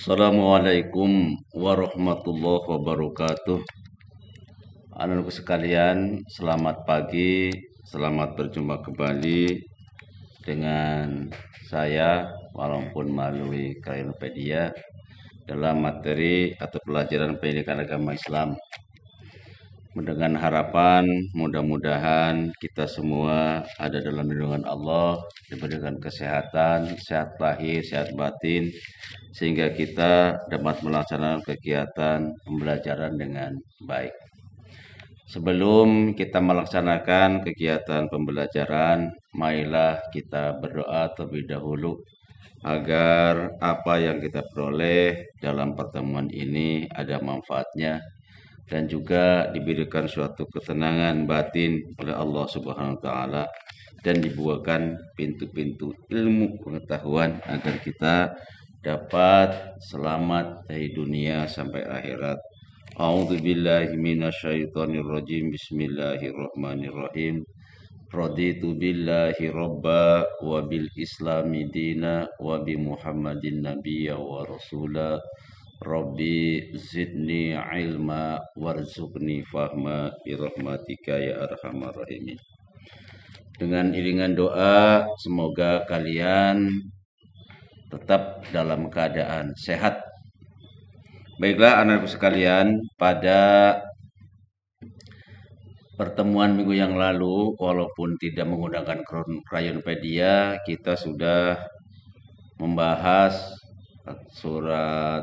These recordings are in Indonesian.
Assalamualaikum warahmatullahi wabarakatuh. Anak-anakku sekalian, selamat pagi, selamat berjumpa kembali dengan saya walaupun melalui Krayonpedia dalam materi atau pelajaran pendidikan agama Islam. Dengan harapan mudah-mudahan kita semua ada dalam lindungan Allah, diberikan kesehatan, sehat lahir, sehat batin, sehingga kita dapat melaksanakan kegiatan pembelajaran dengan baik. Sebelum kita melaksanakan kegiatan pembelajaran, marilah kita berdoa terlebih dahulu agar apa yang kita peroleh dalam pertemuan ini ada manfaatnya dan juga diberikan suatu ketenangan batin oleh Allah Subhanahu wa taala dan dibukakan pintu-pintu ilmu pengetahuan agar kita dapat selamat dari dunia sampai akhirat. A'udzubillahi minasyaitonirrajim. Bismillahirrahmanirrahim. Raditu billahi robba wa bil islami dina wa bi Muhammadin nabiyya wa rasula. Rabbi zidni ilma warzuqni fahma birahmatika ya arhamar rahimin. Dengan iringan doa, semoga kalian tetap dalam keadaan sehat. Baiklah anak-anakku sekalian, pada pertemuan minggu yang lalu, walaupun tidak menggunakan Krayonpedia, kita sudah membahas surat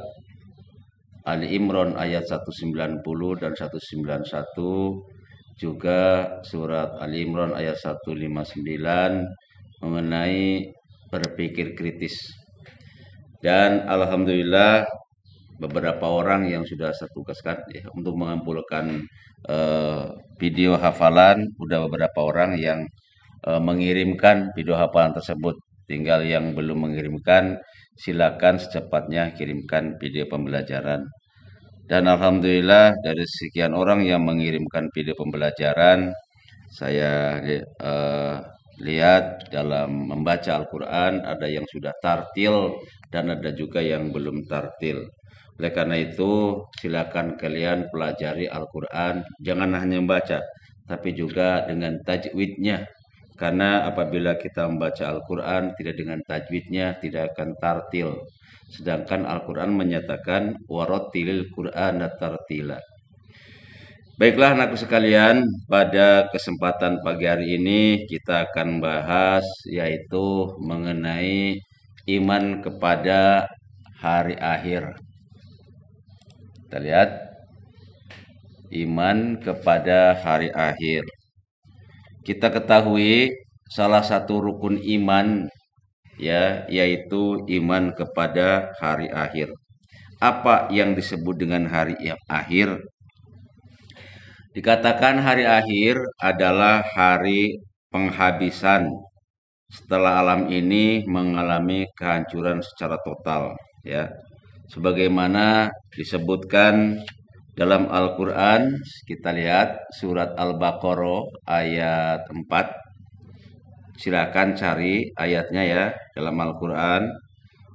Ali Imran ayat 190 dan 191, juga surat Ali Imran ayat 159 mengenai berpikir kritis. Dan alhamdulillah beberapa orang yang sudah saya tugaskan untuk mengumpulkan video hafalan, udah beberapa orang yang mengirimkan video hafalan tersebut. Tinggal yang belum mengirimkan, silakan secepatnya kirimkan video pembelajaran. Dan alhamdulillah dari sekian orang yang mengirimkan video pembelajaran, saya lihat dalam membaca Al-Quran ada yang sudah tartil dan ada juga yang belum tartil. Oleh karena itu, silakan kalian pelajari Al-Quran, jangan hanya membaca, tapi juga dengan tajwidnya. Karena apabila kita membaca Al-Quran tidak dengan tajwidnya, tidak akan tartil. Sedangkan Al-Quran menyatakan warattilil Qur'ana tartila. Baiklah anakku sekalian, pada kesempatan pagi hari ini kita akan bahas yaitu mengenai iman kepada hari akhir. Kita lihat iman kepada hari akhir. Kita ketahui salah satu rukun iman yaitu iman kepada hari akhir. Apa yang disebut dengan hari akhir? Dikatakan hari akhir adalah hari penghabisan setelah alam ini mengalami kehancuran secara total, ya. Sebagaimana disebutkan dalam Al-Quran, kita lihat surat Al-Baqarah ayat 4. Silakan cari ayatnya ya dalam Al-Quran.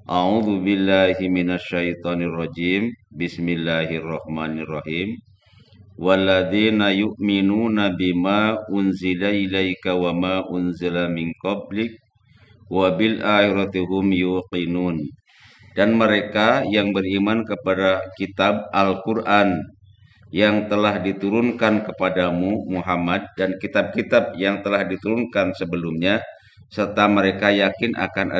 A'udzu billahi minasyaitonir rajim. Bismillahirrahmanirrahim. Walladzina yu'minuna bima unzila ilaika wa ma unzila min qablik wa bil akhirati hum yuqinun. Dan mereka yang beriman kepada kitab Al-Quran yang telah diturunkan kepadamu Muhammad dan kitab-kitab yang telah diturunkan sebelumnya, serta mereka yakin akan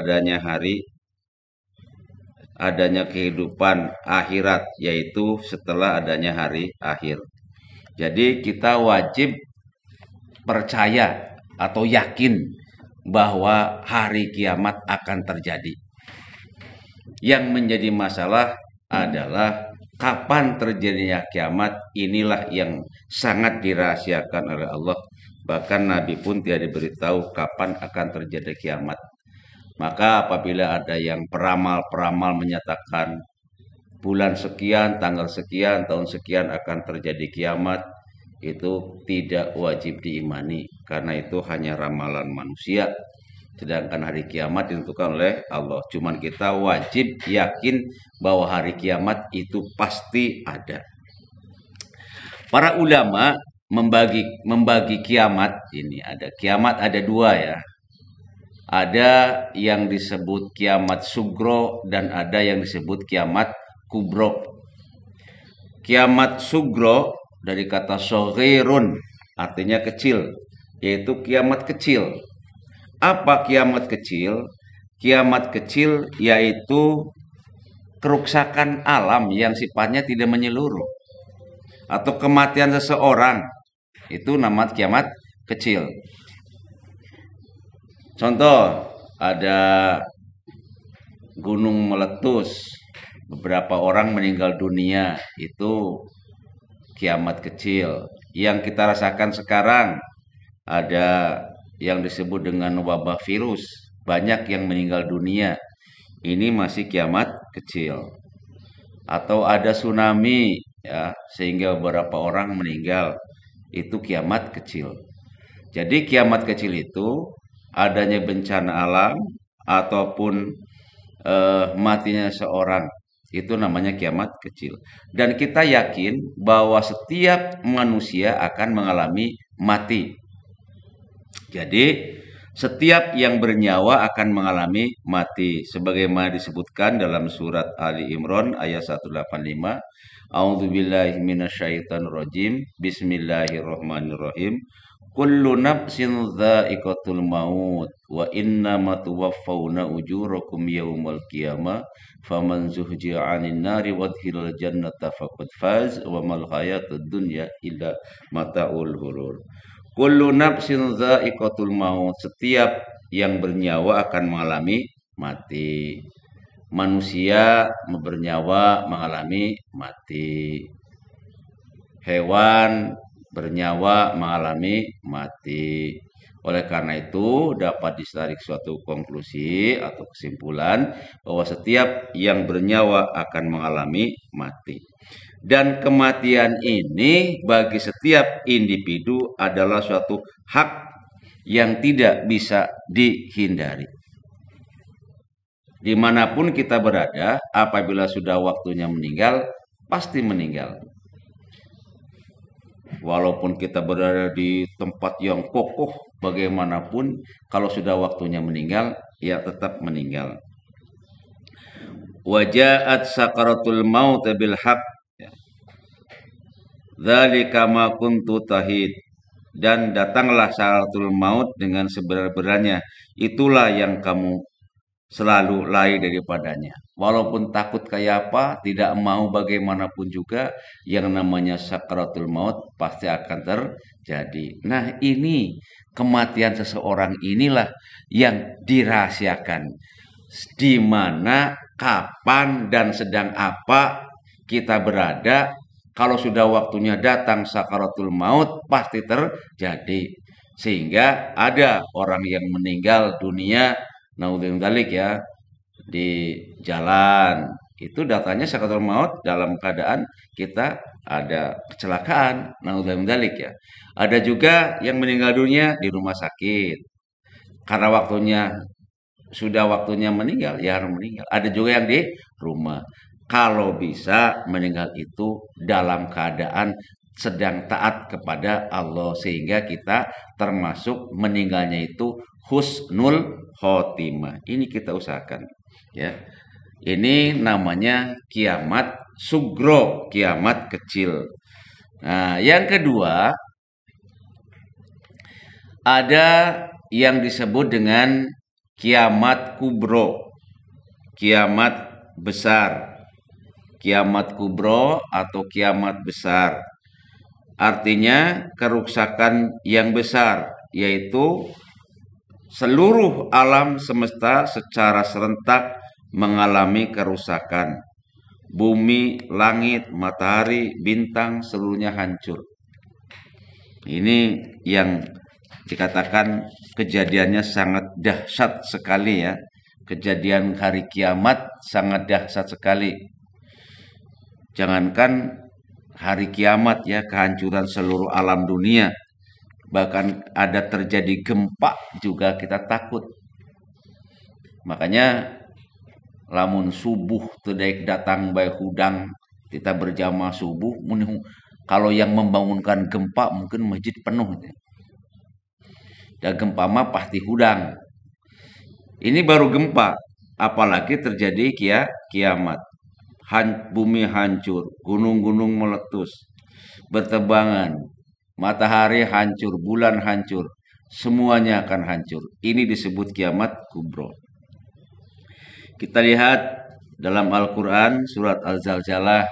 adanya kehidupan akhirat, yaitu setelah adanya hari akhir. Jadi kita wajib percaya atau yakin bahwa hari kiamat akan terjadi. Yang menjadi masalah adalah kapan terjadinya kiamat. Inilah yang sangat dirahasiakan oleh Allah. Bahkan Nabi pun tidak diberitahu kapan akan terjadi kiamat. Maka apabila ada yang peramal-peramal menyatakan bulan sekian, tanggal sekian, tahun sekian akan terjadi kiamat, itu tidak wajib diimani. Karena itu hanya ramalan manusia. Sedangkan hari kiamat ditentukan oleh Allah. Cuman kita wajib yakin bahwa hari kiamat itu pasti ada. Para ulama membagi kiamat ini, ada dua ya. Ada yang disebut kiamat sugro dan ada yang disebut kiamat kubro. Kiamat sugro dari kata soghirun, artinya kecil, yaitu kiamat kecil. Apa kiamat kecil? Kiamat kecil yaitu kerusakan alam yang sifatnya tidak menyeluruh, atau kematian seseorang, itu nama kiamat kecil. Contoh, ada gunung meletus, beberapa orang meninggal dunia, itu kiamat kecil. Yang kita rasakan sekarang, ada yang disebut dengan wabah virus, banyak yang meninggal dunia, ini masih kiamat kecil. Atau ada tsunami ya, sehingga beberapa orang meninggal, itu kiamat kecil. Jadi kiamat kecil itu adanya bencana alam ataupun matinya seorang, itu namanya kiamat kecil. Dan kita yakin bahwa setiap manusia akan mengalami mati. Jadi setiap yang bernyawa akan mengalami mati, sebagaimana disebutkan dalam surat Ali Imran ayat 185. A'udzubillahi minasyaitonirrajim. Bismillahirrahmanirrahim. Kullu nafsin dha'iqatul maut wa innama tuwaffawna ujurakum yaumal qiyamah faman zuhziha 'anil nari wadkhilal jannata faqad faz wa mal hayatud dunya illa mataul ghurur. Kullu nafsin dha'iqatul maut, setiap yang bernyawa akan mengalami mati. Manusia bernyawa mengalami mati. Hewan bernyawa mengalami mati. Oleh karena itu dapat ditarik suatu konklusi atau kesimpulan bahwa setiap yang bernyawa akan mengalami mati. Dan kematian ini bagi setiap individu adalah suatu hak yang tidak bisa dihindari. Dimanapun kita berada, apabila sudah waktunya meninggal, pasti meninggal. Walaupun kita berada di tempat yang kokoh, bagaimanapun, kalau sudah waktunya meninggal, ya tetap meninggal. Waja'at sakaratul maut bil haq, dzalika ma kuntu tahid, dan datanglah sakaratul maut dengan sebenar-benarnya, itulah yang kamu selalu lari daripadanya. Walaupun takut kayak apa, tidak mau bagaimanapun juga, yang namanya sakaratul maut pasti akan terjadi. Nah, ini kematian seseorang inilah yang dirahasiakan. Di mana, kapan, dan sedang apa kita berada, kalau sudah waktunya datang sakaratul maut pasti terjadi. Sehingga ada orang yang meninggal dunia, naudzubillah ya, di jalan, itu datanya sakaratul maut dalam keadaan kita ada kecelakaan, naudzubillah ya. Ada juga yang meninggal dunia di rumah sakit karena sudah waktunya meninggal, ya harus meninggal. Ada juga yang di rumah. Kalau bisa meninggal itu dalam keadaan sedang taat kepada Allah, sehingga kita termasuk meninggalnya itu husnul khotimah. Ini kita usahakan ya. Ini namanya kiamat sugro, kiamat kecil. Nah, yang kedua ada yang disebut dengan kiamat kubro, kiamat besar. Kiamat kubro atau kiamat besar artinya kerusakan yang besar, yaitu seluruh alam semesta secara serentak mengalami kerusakan. Bumi, langit, matahari, bintang seluruhnya hancur. Ini yang dikatakan kejadiannya sangat dahsyat sekali ya. Kejadian hari kiamat sangat dahsyat sekali. Jangankan hari kiamat ya, kehancuran seluruh alam dunia. Bahkan ada terjadi gempa juga kita takut. Makanya lamun subuh teu daek datang bae hudang kita berjamaah subuh kalau yang membangunkan gempa mungkin masjid penuh gitu. Dan gempa mah pasti hudang. Ini baru gempa, apalagi terjadi kiamat. Bumi hancur, gunung-gunung meletus, bertebangan, matahari hancur, bulan hancur, semuanya akan hancur. Ini disebut kiamat kubro. Kita lihat dalam Al-Quran surat Az-Zalzalah.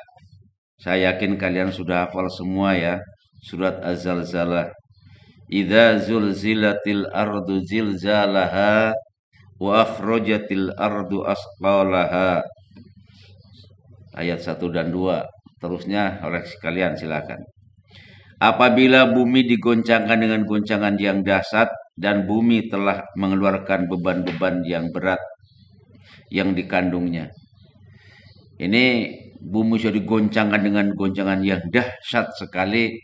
Saya yakin kalian sudah hafal semua ya. Surat Az-Zalzalah. Idza zulzilatil ardu zilzalaha wa akhrajatil ardu asqalaha. Ayat 1 dan 2. Terusnya oleh sekalian silakan. Apabila bumi digoncangkan dengan goncangan yang dahsyat dan bumi telah mengeluarkan beban-beban yang berat yang dikandungnya. Ini bumi sudah digoncangkan dengan goncangan yang dahsyat sekali,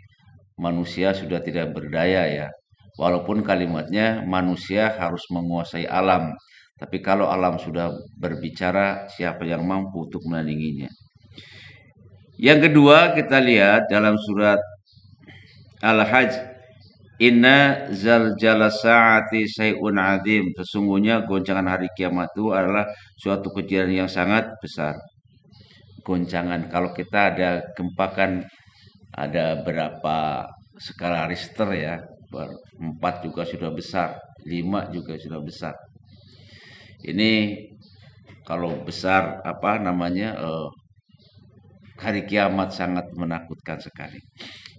manusia sudah tidak berdaya ya. Walaupun kalimatnya manusia harus menguasai alam, tapi kalau alam sudah berbicara, siapa yang mampu untuk menandinginya? Yang kedua kita lihat dalam surat Al-Hajj, inna zalzala sa'ati say'un azim. Sesungguhnya goncangan hari kiamat itu adalah suatu kejadian yang sangat besar. Goncangan, kalau kita ada gempa kan ada berapa skala Richter ya. 4 juga sudah besar, 5 juga sudah besar. Ini kalau besar apa namanya hari kiamat sangat menakutkan sekali.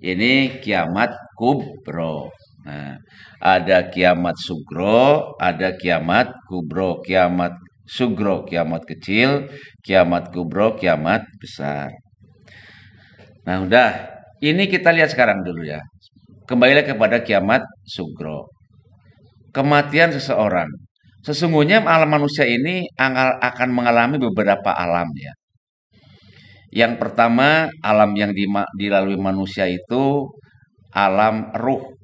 Ini kiamat kubro. Nah, ada kiamat sugro, ada kiamat kubro. Kiamat sugro, kiamat kecil, kiamat kubro, kiamat besar. Nah, udah. Ini kita lihat sekarang dulu ya. Kembali kepada kiamat sugro. Kematian seseorang. Sesungguhnya alam manusia ini akan mengalami beberapa alam ya. Yang pertama, alam yang dilalui manusia itu alam ruh.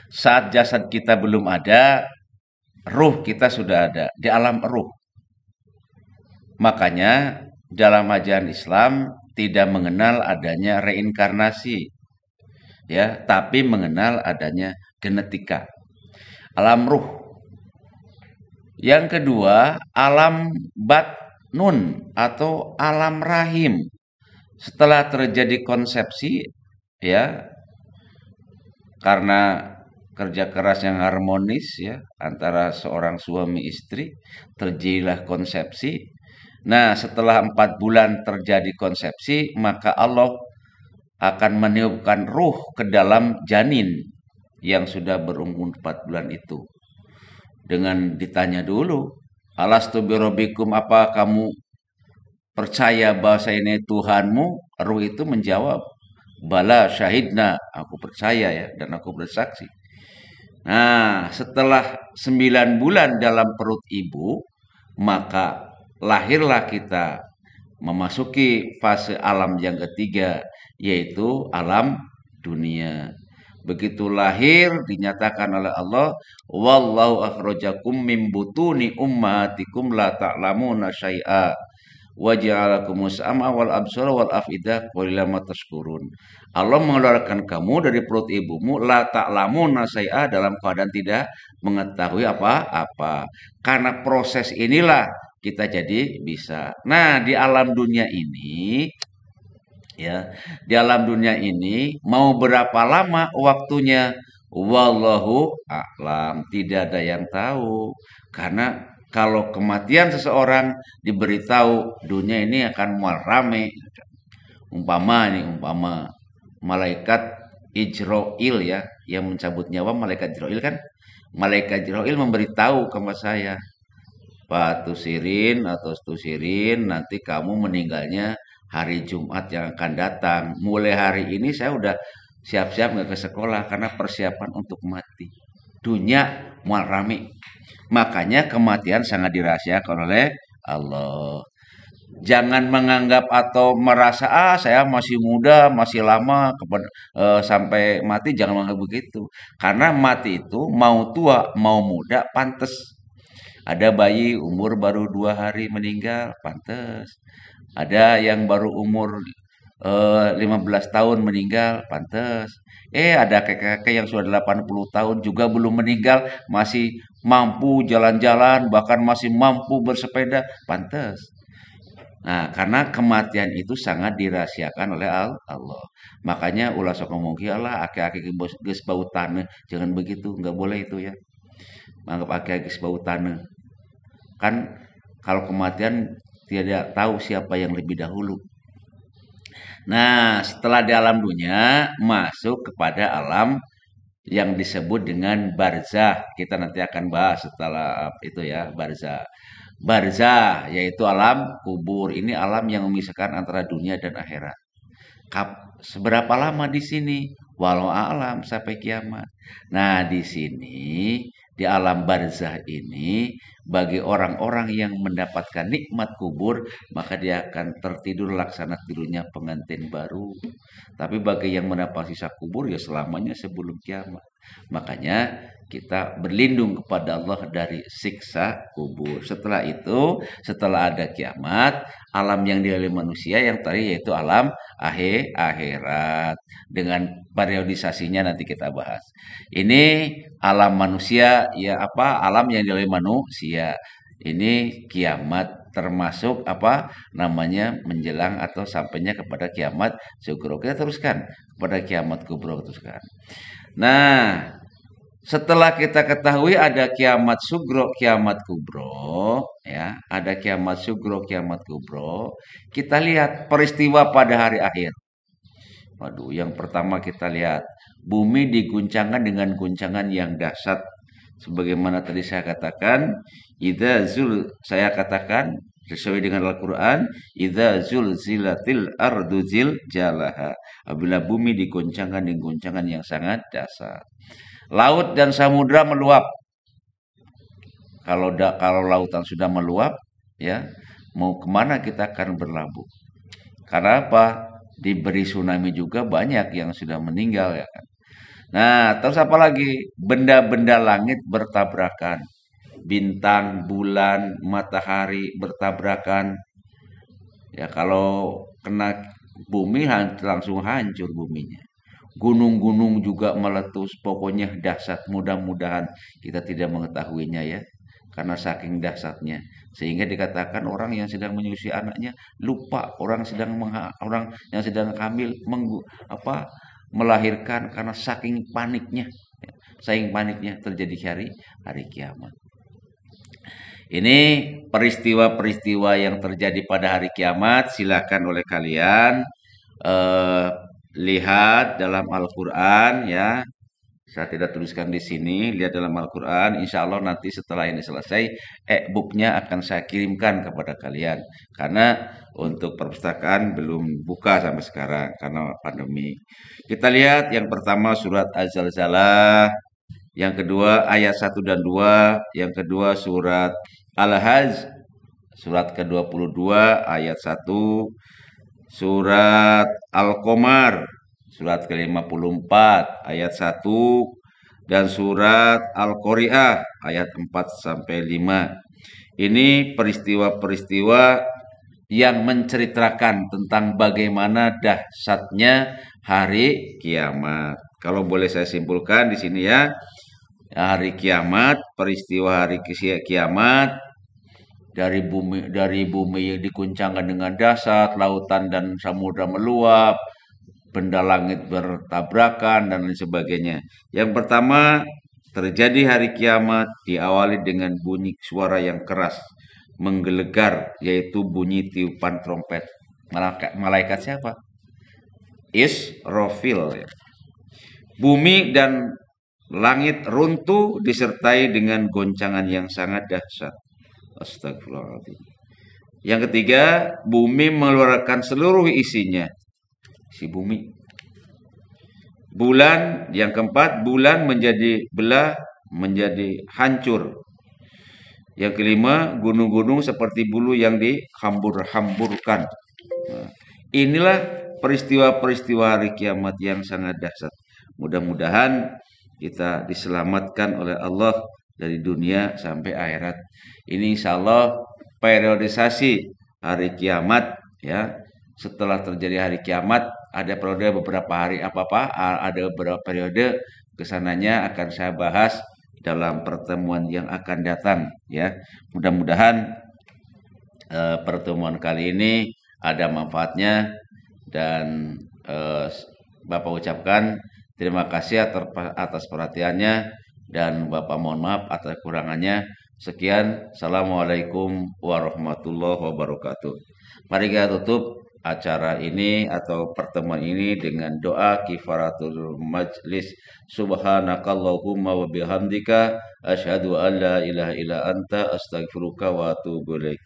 Saat jasad kita belum ada, ruh kita sudah ada di alam ruh. Makanya dalam ajaran Islam tidak mengenal adanya reinkarnasi, ya, tapi mengenal adanya genetika. Alam ruh. Yang kedua, alam batnun atau alam rahim. Setelah terjadi konsepsi, ya, karena kerja keras yang harmonis ya antara seorang suami istri, terjadilah konsepsi. Nah, setelah 4 bulan terjadi konsepsi, maka Allah akan meniupkan ruh ke dalam janin yang sudah berumur 4 bulan itu. Dengan ditanya dulu, alastu birabbikum, apa kamu percaya bahasa ini Tuhanmu? Ruh itu menjawab, bala syahidna, aku percaya ya dan aku bersaksi. Nah, setelah 9 bulan dalam perut ibu, maka lahirlah kita memasuki fase alam yang ketiga, yaitu alam dunia. Begitu lahir dinyatakan oleh Allah, wallahu akhrajakum min butuni ummatikum la ta'lamuna syai'a wa ja'alakumus sam'a wal absara wal af'idah qalilan ma tashkurun. Allah mengeluarkan kamu dari perut ibumu la ta'lamuna syai'a, dalam keadaan tidak mengetahui apa-apa. Karena proses inilah kita jadi bisa. Nah, di alam dunia ini ya, di alam dunia ini mau berapa lama waktunya? Wallahu a'lam, tidak ada yang tahu. Karena kalau kematian seseorang diberitahu dunia ini akan mual rame. Umpama malaikat Ijroil ya, yang mencabut nyawa malaikat Ijroil kan. Malaikat Ijroil memberitahu kepada saya, Pak Tusirin atau Tusirin, nanti kamu meninggalnya hari Jumat yang akan datang. Mulai hari ini saya udah siap-siap nggak ke sekolah karena persiapan untuk mati. Dunia mual rame. Makanya kematian sangat dirahasiakan oleh Allah. Jangan menganggap atau merasa saya masih muda, masih lama sampai mati, jangan menganggap begitu. Karena mati itu mau tua, mau muda pantas. Ada bayi umur baru 2 hari meninggal, pantas. Ada yang baru umur 15 tahun meninggal, pantas. Ada kakek-kakek yang sudah 80 tahun juga belum meninggal, masih mampu jalan-jalan, bahkan masih mampu bersepeda, pantas. Nah, karena kematian itu sangat dirahasiakan oleh Allah. Makanya ulah sok ngomong Allah aki-aki geus bau taneuh, jangan begitu, nggak boleh itu ya. Anggap aki-aki geus bau taneuh. Kan kalau kematian tidak tahu siapa yang lebih dahulu. Nah, setelah di alam dunia masuk kepada alam yang disebut dengan barzah. Kita nanti akan bahas setelah itu ya, barzah. Barzah yaitu alam kubur. Ini alam yang memisahkan antara dunia dan akhirat. Seberapa lama di sini? Walau alam sampai kiamat. Nah, di sini di alam barzah ini bagi orang-orang yang mendapatkan nikmat kubur maka dia akan tertidur laksana tidurnya pengantin baru. Tapi bagi yang mendapat sisa kubur ya selamanya sebelum kiamat. Makanya kita berlindung kepada Allah dari siksa kubur. Setelah itu, setelah ada kiamat, alam yang dilalui manusia yang tadi yaitu alam akhirat. Dengan periodisasinya nanti kita bahas. Ini alam manusia ya apa? Alam yang dilalui manusia. Ini kiamat termasuk apa namanya menjelang atau sampainya kepada kiamat sugro. Kita teruskan kepada kiamat kubro teruskan. Nah, setelah kita ketahui ada kiamat sugro, kiamat kubro, ya, ada kiamat sugro, kiamat kubro, kita lihat peristiwa pada hari akhir. Waduh, yang pertama kita lihat bumi diguncangkan dengan guncangan yang dahsyat. Sebagaimana tadi saya katakan, saya katakan sesuai dengan Al-Quran, idza zulzilatil ardu zilzalaha. Apabila bumi diguncangkan dengan guncangan yang sangat dahsyat. Laut dan samudra meluap. Kalau lautan sudah meluap, ya mau kemana kita akan berlabuh? Karena apa? Diberi tsunami juga banyak yang sudah meninggal ya kan. Nah, terus apa lagi? Benda-benda langit bertabrakan. Bintang, bulan, matahari bertabrakan. Ya kalau kena bumi langsung hancur buminya. Gunung-gunung juga meletus, pokoknya dahsyat. Mudah-mudahan kita tidak mengetahuinya ya, karena saking dahsyatnya. Sehingga dikatakan orang yang sedang menyusui anaknya lupa orang yang sedang hamil melahirkan karena saking paniknya. Saking paniknya terjadi hari kiamat. Ini peristiwa-peristiwa yang terjadi pada hari kiamat. Silakan oleh kalian lihat dalam Al-Quran ya. Saya tidak tuliskan di sini. Lihat dalam Al-Quran. Insya Allah nanti setelah ini selesai, e-booknya akan saya kirimkan kepada kalian. Karena untuk perpustakaan belum buka sampai sekarang karena pandemi. Kita lihat yang pertama surat Az-Zalzalah. Yang kedua ayat 1 dan 2. Yang kedua surat Al-Hajj. Surat ke-22 ayat 1. Surat Al-Qamar, surat ke-54 ayat 1 dan surat Al-Qari'ah ayat 4 sampai 5. Ini peristiwa-peristiwa yang menceritakan tentang bagaimana dahsyatnya hari kiamat. Kalau boleh saya simpulkan di sini ya, hari kiamat, peristiwa hari kiamat dari bumi yang diguncangkan dengan dahsyat, lautan dan samudra meluap, benda langit bertabrakan dan lain sebagainya. Yang pertama, terjadi hari kiamat diawali dengan bunyi suara yang keras, menggelegar, yaitu bunyi tiupan trompet. Malaikat siapa? Israfil. Bumi dan langit runtuh disertai dengan goncangan yang sangat dahsyat. Astagfirullahaladzim. Yang ketiga, bumi mengeluarkan seluruh isinya. Si bumi. Bulan, yang keempat, bulan menjadi belah, menjadi hancur. Yang kelima, gunung-gunung seperti bulu yang dihambur-hamburkan. Nah, inilah peristiwa-peristiwa hari kiamat yang sangat dahsyat. Mudah-mudahan kita diselamatkan oleh Allah dari dunia sampai akhirat. Ini insya Allah periodisasi hari kiamat ya. Setelah terjadi hari kiamat ada periode beberapa hari ada beberapa periode kesananya akan saya bahas dalam pertemuan yang akan datang ya. Mudah-mudahan pertemuan kali ini ada manfaatnya dan Bapak ucapkan terima kasih atas perhatiannya dan Bapak mohon maaf atas kekurangannya. Sekian, Assalamualaikum warahmatullahi wabarakatuh. Mari kita tutup acara ini atau pertemuan ini dengan doa kifaratul majlis. Subhanakallahumma wa bihamdika asyhadu an la ilaha illa anta astaghfiruka wa atubu ilaik.